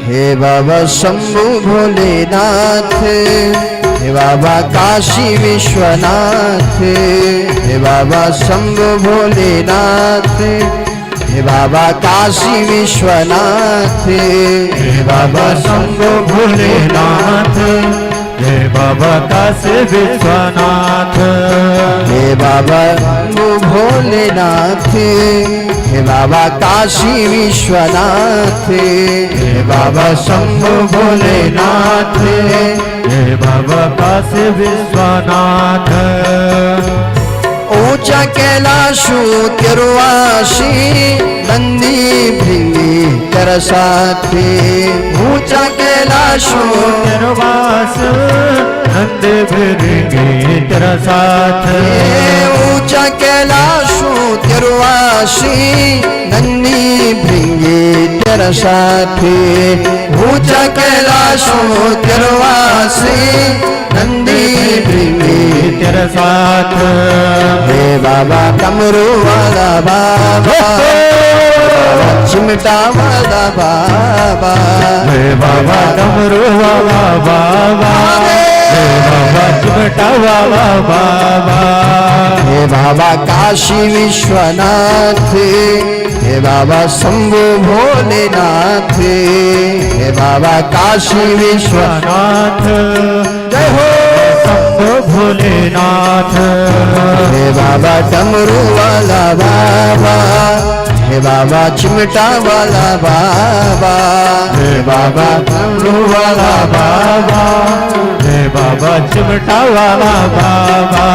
हे बाबा शंभू भोलेनाथ, हे बाबा काशी विश्वनाथ, हे बाबा शंभू भोलेनाथ, हे बाबा काशी विश्वनाथ, हे बाबा शंभू भोलेनाथ, हे बाबा काशी विश्वनाथ, हे बाबा शंभू भोलेनाथ, हे बाबा काशी विश्वनाथ, हे बाबा शंभू भोलेनाथ, हे बाबा काशी विश्वनाथ। ऊंचा कैलाशु तिरुवासी नंदी भृंगी कर साथे, ऊंचा कैलाशु तिरुवास नंद भृंगी कर साथे, ऊंचा कैलाशु तिरुवासी नंदी भृंगी कर साथे, ऊंचा कैलाशु तिरुवासी नंदी भृंगी कर साथ। हे बाबा डमरू वाला बाबा, चिमटा वाला बाबा, हे बाबा डमरू वाला बाबा, हे बाबा चिमटा वाला बाबा, हे बाबा काशी विश्वनाथ, हे बाबा शंभू भोलेनाथ, हे बाबा काशी विश्वनाथ, जय हो शंभू भोलेनाथ। हे बाबा डमरू वाला बाबा, हे बाबा चिमटा वाला बाबा, हे बाबा डमरू वाला बाबा, हे बाबा चिमटा वाला बाबा।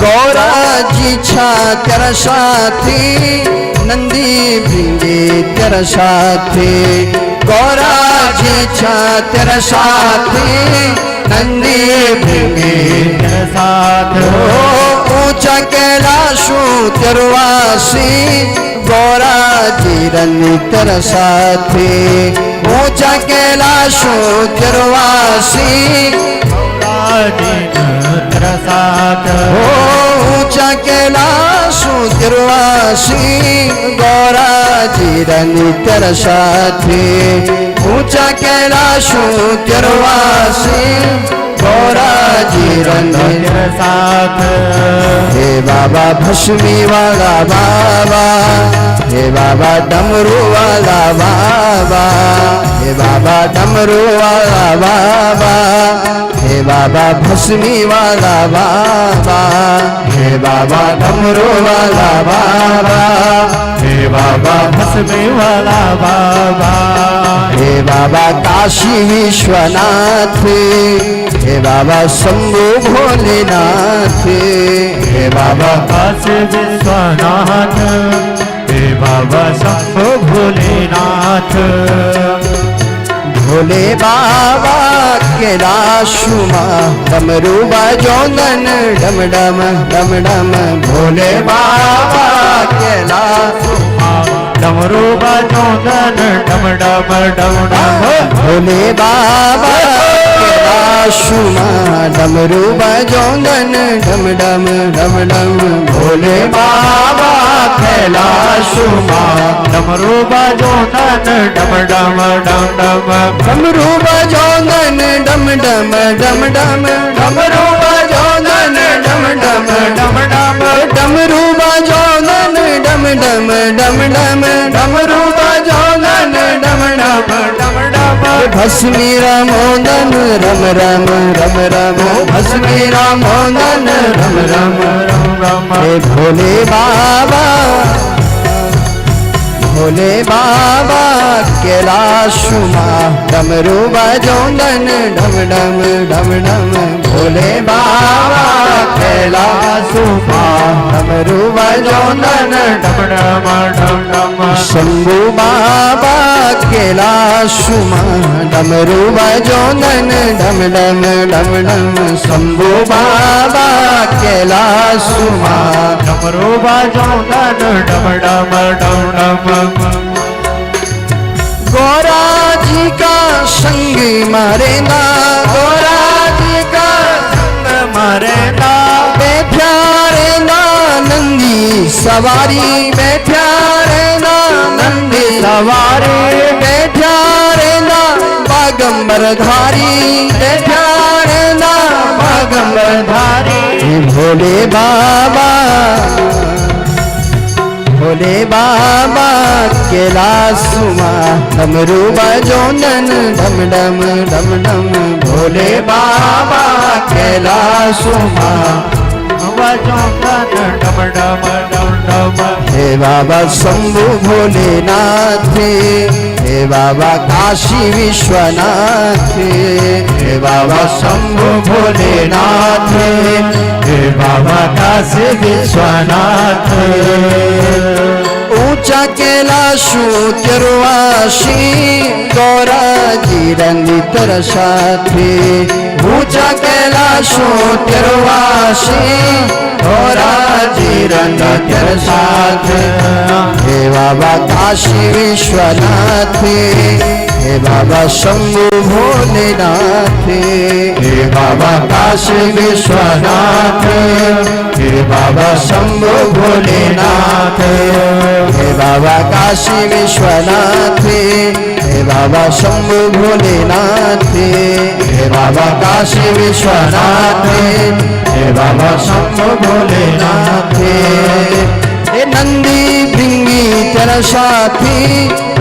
गौराजी छा तेरा साथी नंदी भृंगी तेरा साथी, गौराजी छा तेरा साथी नंदी भृंगी तेरे साथ। ऊंचा कैलाशु तिरुवासी गौराजी रनी तेरा साथी, ऊंचा कैलाशु तिरुवासी तेरा साथ। ऊंचा कैलाशु तिरुवासी गौराजी रनी तेरा साथी, ऊंचा कैलाशु तिरुवासी गौराजी रनी तेरे साथ। हे बाबा भस्मी वाला बाबा, हे बाबा डमरू वाला बाबा, हे बाबा डमरू वाला बाबा, हे बाबा भस्मी वाला बाबा, हे बाबा डमरू वाला बाबा, हे बाबा भस्मी वाला बाबा, हे बाबा काशी विश्वनाथ, हे बाबा शंभू भोलेनाथ, हे बाबा काशी विश्वनाथ, हे बाबा शंभू भोलेनाथ। भोले बाबा कैलाशुमा डमरू बजोंदन डम डम डम डम, भोले बाबा कैलाशुमा डमरू बजोंदन डम डम डम डम, भोले बाबा कैलाशुमा डमरू बजोंदन डम डम डम डम, भोले बाबा कैलाशुमा डमरू बजोंदन डम डम डम डम, डमरू बजोंदन डम डम डम डम, डमरू बजोंदन डम डम डम डम, डमरू बजोंदन डम डम डम डम, डमरू बजोंदन डम डम डम डम, भस्मी रामोदन रम रम रम रम, भस्मी रामोदन रम रम रम रम, हे भोले बाबा भोले बाबा कैलाशुमा डमरू बजो धन डम डम डम डम भोले बाबा कैलाशुमा डमरू बजो धन डम डम डम डम शंभू बाबा कैलाशुमा डमरू बजो धन डम डम डम डम शंभू बाबा कैलाशुमा डमरू बाजो धन डम डम डम डम गौरा जी का संग मरेना गौरा जी का संग मरेना बैठा रहना नंदी सवारी बैठा रहना नंदी सवारी बैठा रहना बागंबर धारी बैठा रहना बागंबर धारी भोले बाबा भोले बाबा कैलाशुमा डमरू बजो धन डम डम डम डम भोले बाबा कैलाशुमा बाजो धन डम डम डम डम हे बाबा शंभु भोलेनाथ हे बाबा काशी विश्वनाथ हे बाबा शंभु भोलेनाथ हे बाबा काशी विश्वनाथ ऊंचा कैलाशु तिरुवासी गौरा जी रंगी तरसाथे ऊंचा कैलाशु तिरुवासी गौरा जी रंग तरसाथे हे बाबा काशी विश्वनाथ हे बाबा शंभु भोलेनाथ हे बाबा काशी विश्वनाथ हे बाबा शंभु भोलेनाथ हे बाबा काशी विश्वनाथ हे बाबा शंभु भोलेनाथ हे बाबा काशी विश्वनाथ हे बाबा शंभु भोलेनाथ हे नंदी भृंगी तेरा साथी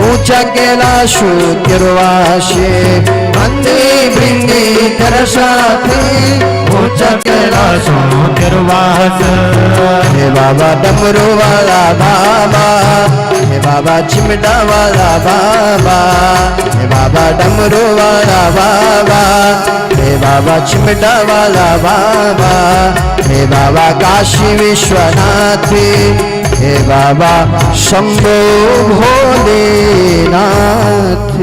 ऊंचा कैलाशु तिरुवासे नंदी भृंगी तेरा साथी ऊंचा कैलाशो तिरुवास हे बाबा डमरू वाला बाबा हे बाबा चिमटा वाला बाबा हे बाबा डमरू वाला बाबा हे बाबा चिमटा वाला बाबा हे बाबा काशी विश्वनाथ हे बाबा शंभो भोलेनाथ